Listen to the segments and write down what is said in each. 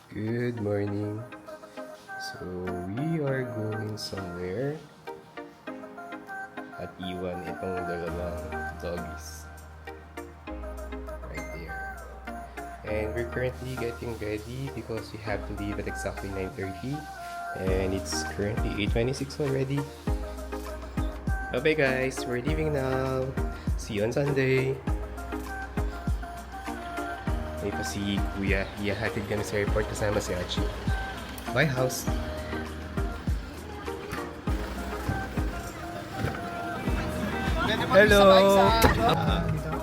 Good morning. So, we are going somewhere at iwan itong dalawang doggies right there. And we're currently getting ready because we have to leave at exactly 9:30 and it's currently 8:26 already. Bye-bye guys, we're leaving now. See you on Sunday. May pa si Kuya, iyahatid kami sa airport kasama si Achi. Bye house! Hello!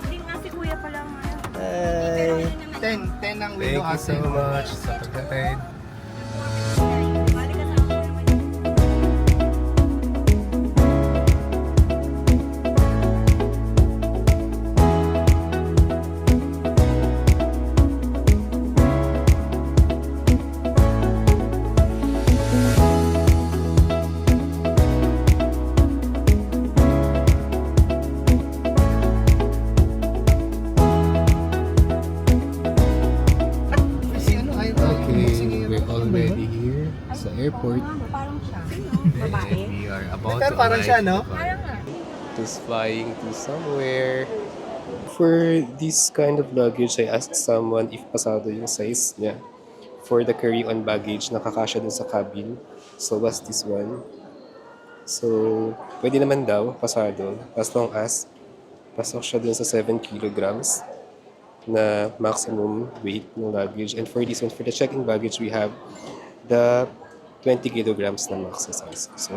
Hindi nga si Kuya pala ngayon. Hi! 10 ang Thank window you so much sa pagkakaid. Bali kasama ko naman yun. Okay, we're already here sa airport. Parang siya. And Babae. we are about Pero to parang siya, no? Parang nga. Who's flying to somewhere. For this kind of luggage, I asked someone if pasado yung size niya. For the carry-on baggage, nakakasya dun sa cabin. So, what's this one? So, pwede naman daw, pasado. As long as pasok siya dun sa 7 kilograms na maximum weight ng luggage. And for this one, for the check-in baggage, we have the 20 kilograms na max size. So,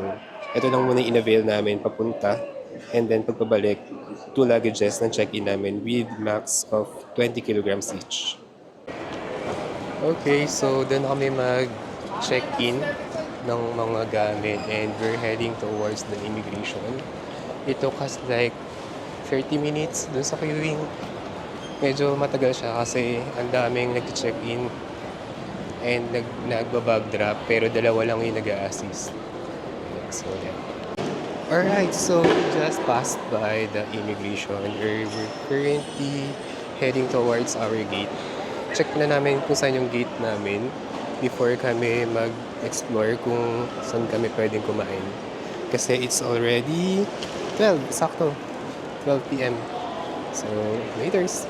ito lang muna yung in-avail namin papunta. And then pagpabalik, 2 luggages ng check-in namin with max of 20 kilograms each. Okay, so doon kami mag-check-in ng mga gamit and we're heading towards the immigration. It took us like 30 minutes doon sa queuing. Medyo matagal siya kasi ang daming nag-check-in and nagbabag drop pero dalawa lang yung nag-a-assist. So, yeah. Alright, so we just passed by the immigration. We're currently heading towards our gate. Check na namin kung saan yung gate namin before kami mag-explore kung saan kami pwedeng kumain. Kasi it's already 12, sakto. 12 p.m. So, laters!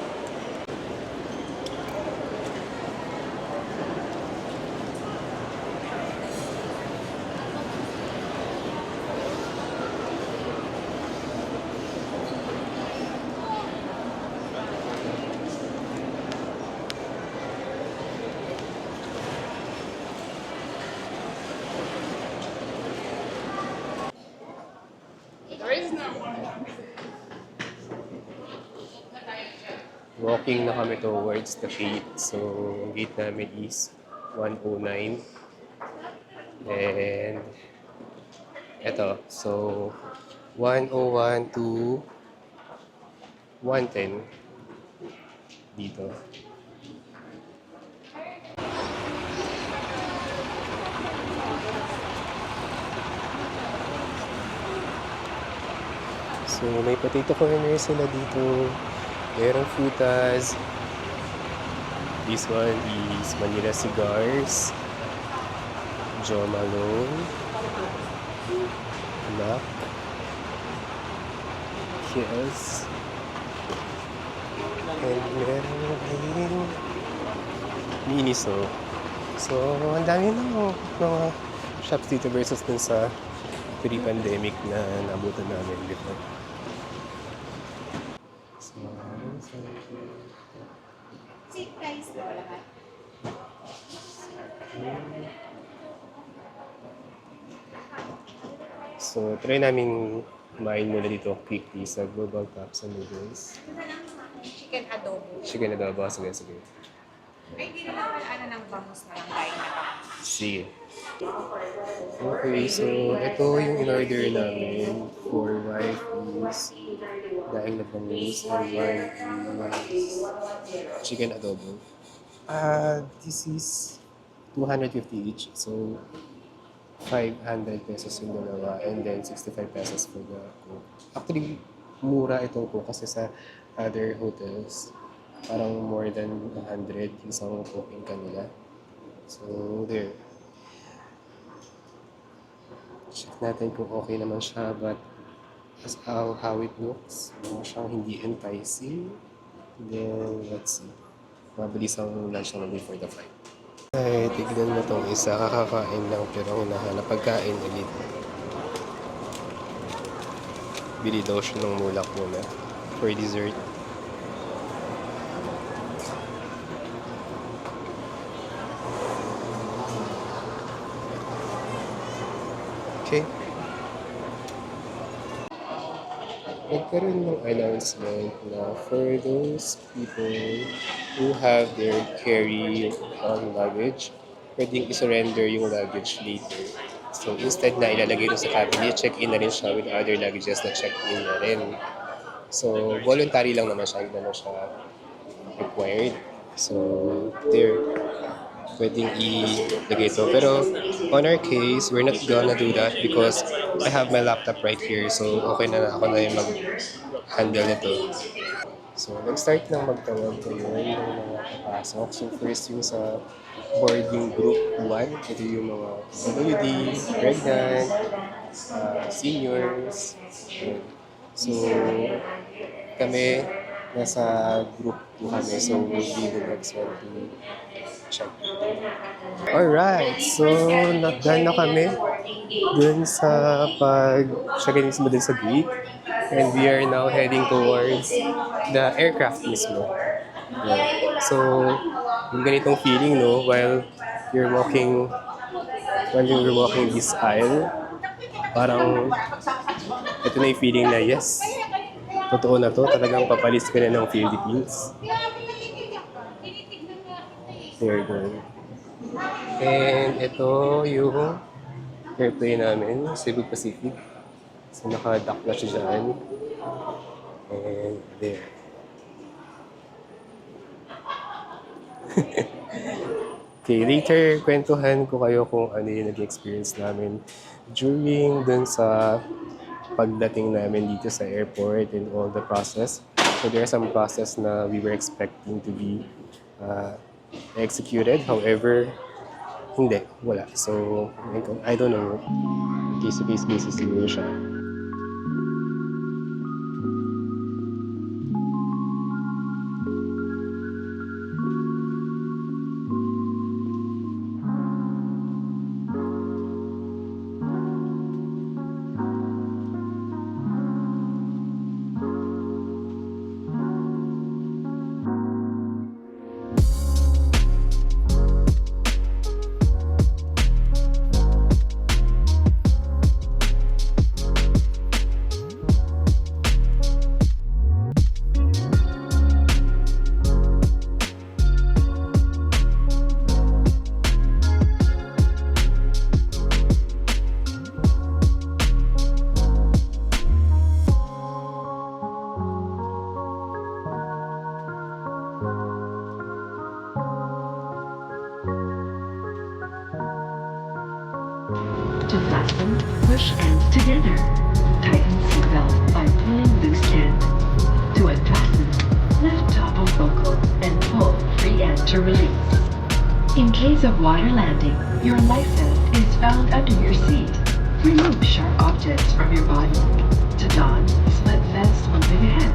Walking na kami towards the gate. So, ang gate namin is 109. And, eto. So, 101 to 110 dito. So, may potato corner sila dito. Merong frutas. This one is Manila Cigars. Jo Malone. Mac. Yes. And meron din Miniso. So, ang dami ng mga shops dito versus dun sa pre-pandemic na nabutan namin before. Same price na lahat. So, try namin kumain muna dito quickly sa Global Cups and Noodles. Chicken adobo. Chicken adobo. Sige, sige. Ay, hindi naman ano ng bangus na lang. Kain na bangus. Sige. Okay, so ito yung in-order namin. For white is daing na bangus and one is chicken adobo. This is 250 each. So, 500 pesos yung dalawa and then 65 pesos for the coke. Actually, mura itong coke kasi sa other hotels, parang more than 100 yung isang coke in kanila. So, there. Check natin kung okay naman siya, but as how it looks, mukha siyang hindi enticing. Then, let's see. Mabilis ang lunch naman before the flight. Ay, tignan mo tong isa. Kakakain lang pero hinahanap pagkain ulit. Bili daw siya ng mulak muna for dessert. Okay. Nagkaroon ng announcement na for those people who have their carry-on luggage, pwedeng isurrender yung luggage later. So instead na ilalagay doon sa cabin, check-in na rin siya with other luggages na check-in na rin. So voluntary lang naman siya, hindi naman siya required. So there, pwedeng ilagay ito. Pero on our case, we're not gonna do that because I have my laptop right here. So okay na ako na yung mag-handle nito. So nag-start ng magtawag ngayon ng mga papasok. So first yung sa boarding group 1. Ito yung mga WD, pregnant, seniors. Yun. So kami nasa group 2 kami. So we'll be the next one to check. Alright, so done na kami dun sa pag-check-in mismo dun sa gate. And we are now heading towards the aircraft mismo. Yeah. So, yung ganitong feeling, no, you're walking, while you're walking this aisle, parang ito na yung feeling na, yes, totoo na to, talagang papalis ka na ng Philippines. There you go. And ito yung airplane namin, Cebu Pacific. So naka-dock na siya dyan. And there. Okay, later kwentuhan ko kayo kung ano yung nag-experience namin during dun sa pagdating namin dito sa airport and all the process. So there are some process na we were expecting to be executed. However, hindi, wala. So, I don't know. Case-to-case basis siguro siya. To fasten, push ends together. Tighten seatbelt by pulling loose end. To unfasten, lift top of buckle and pull free end to release. In case of water landing, your life vest is found under your seat. Remove sharp objects from your body. To don, split vest over the head.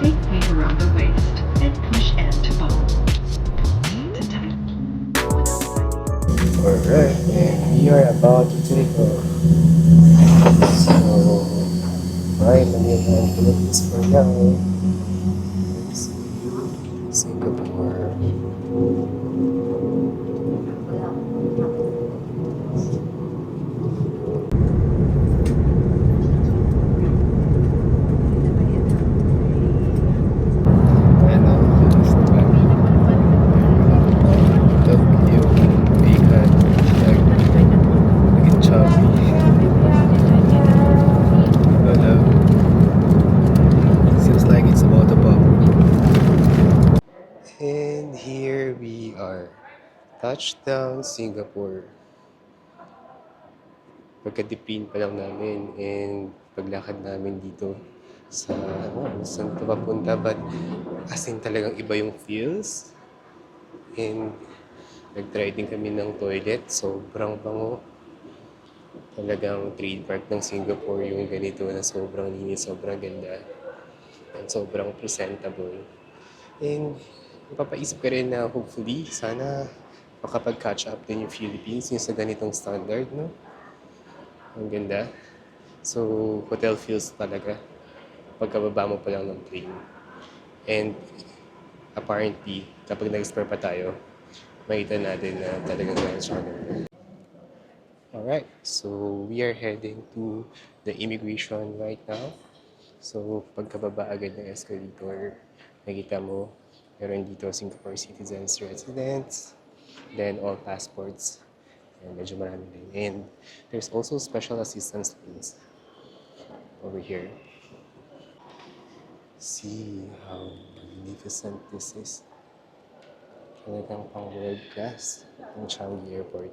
Take weight around the waist and push end to bone. To tighten. Alright, and we are about to take off. So, right, I'm going to look this for now. Let's see, Singapore. And here we are, touchdown Singapore. Pagkadipin pa lang namin and paglakad namin dito sa saan ito papunta, but as in talagang iba yung feels. And Nag-try din kami ng toilet. Sobrang bango. Talagang trademark ng Singapore yung ganito na sobrang linis, sobrang ganda, and sobrang presentable. And mapapaisip ka rin na hopefully, sana makapag-catch up din yung Philippines yung sa ganitong standard, no? Ang ganda. So, hotel feels talaga pagkababa mo pa lang ng plane. And apparently, kapag nag-explore pa tayo, makita natin na talagang ganun siya ganda. Alright, so we are heading to the immigration right now. So, pagkababa agad ng escalator, nakita mo, meron dito Singapore citizens, residents, then all passports, and medyo marami din. And there's also special assistance lanes over here. See how magnificent this is. Talagang pang world class ang Changi Airport.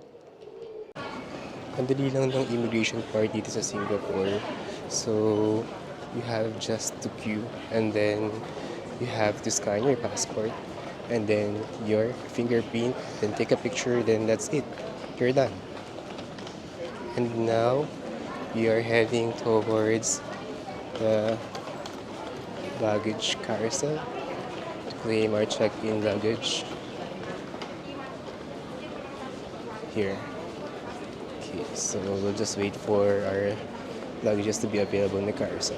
Ang dali lang ng immigration part dito sa Singapore. So, you have just to queue and then you have to scan your passport and then your fingerprint, then take a picture, then that's it. You're done. And now, we are heading towards the luggage carousel to claim our check-in luggage. Here. Okay, so we'll just wait for our luggages to be available in the carousel.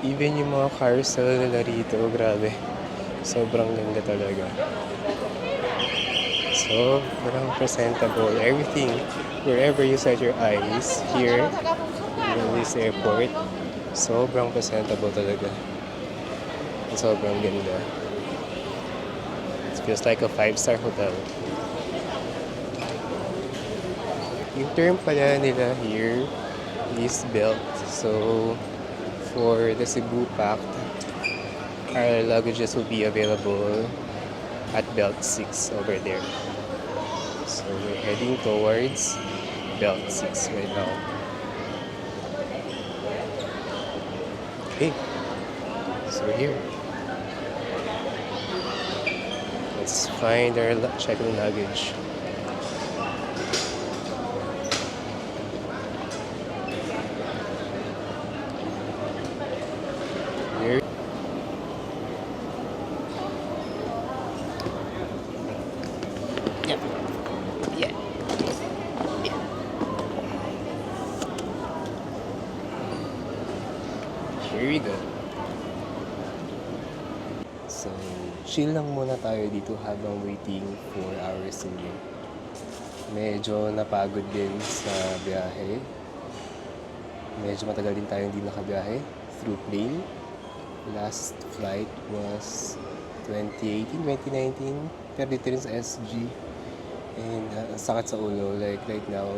Even yung mga carousel nila rito, grabe. Sobrang ganda talaga. Sobrang presentable. Everything, wherever you set your eyes here in this airport, sobrang presentable talaga. Sobrang ganda. It feels like a 5-star hotel. Yung term pala nila here is belt. So, for the Cebu Pact, our luggages will be available at belt 6 over there. So, we're heading towards belt 6 right now. Okay. So, here. Let's find our check-in luggage. Here. Yeah. Yeah. Yeah. Here we go. So, chill lang muna tayo dito habang waiting for our senior. Medyo napagod din sa biyahe. Medyo matagal din tayo hindi nakabiyahe through plane. Last flight was 2018, 2019. Pero dito rin sa SG. And ang sakit sa ulo. Like right now,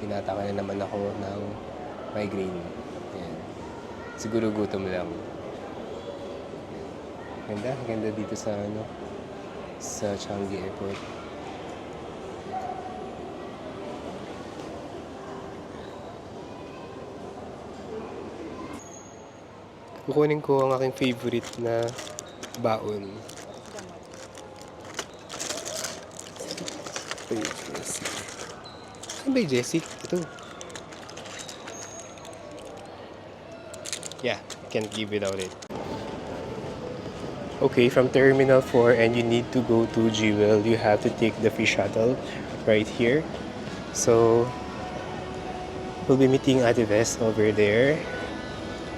tinataka na naman ako ng migraine. Ayan. Siguro gutom lang. Ganda dito sa sa Changi Airport. Kukunin ko ang aking favorite na baon. Ito yung Jessie. Saan ba yung Jessie? Ito. Yeah, can't live without it. Okay, from Terminal 4 and you need to go to Jewel, you have to take the free shuttle right here. So, we'll be meeting Ate Vest over there.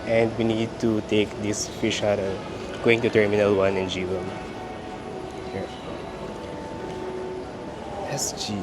And we need to take this free shuttle going to Terminal 1 in Jewel. Here. SG.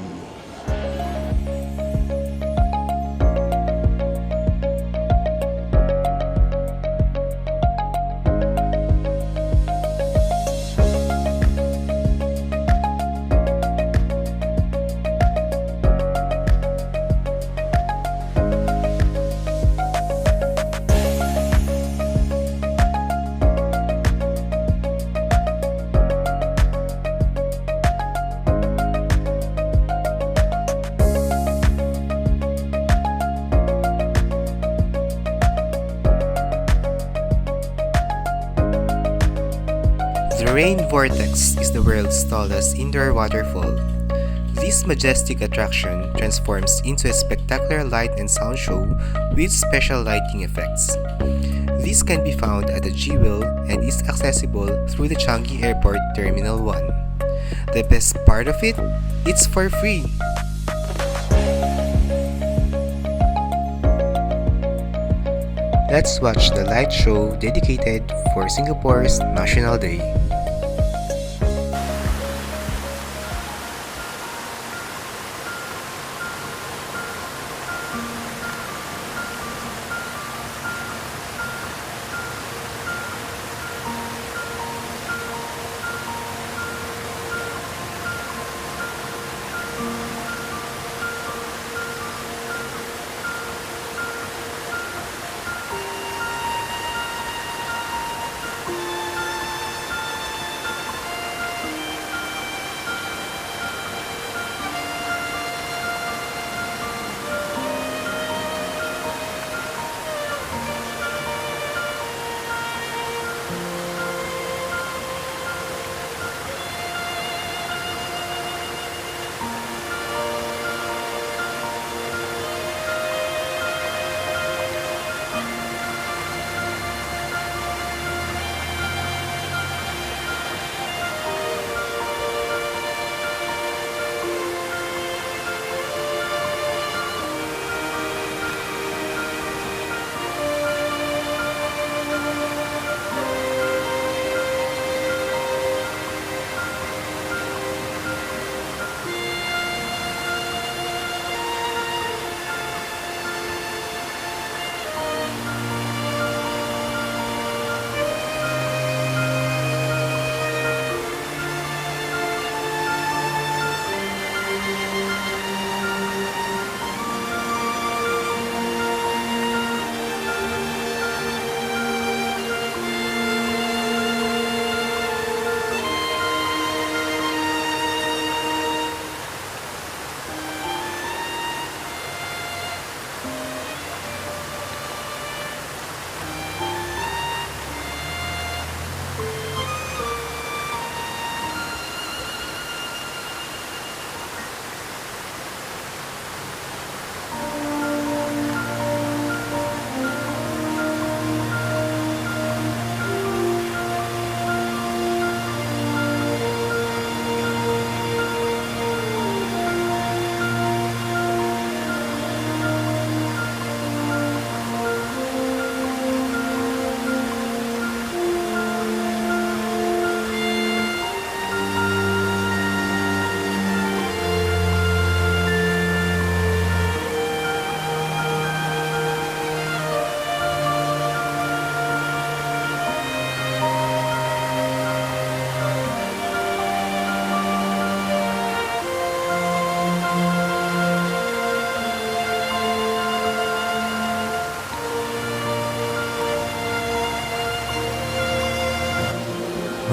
Rain Vortex is the world's tallest indoor waterfall. This majestic attraction transforms into a spectacular light and sound show with special lighting effects. This can be found at the G-Wheel and is accessible through the Changi Airport Terminal 1. The best part of it? It's for free! Let's watch the light show dedicated for Singapore's National Day.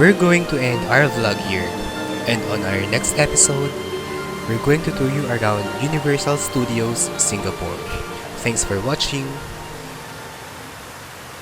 We're going to end our vlog here, and on our next episode, we're going to tour you around Universal Studios Singapore. Thanks for watching!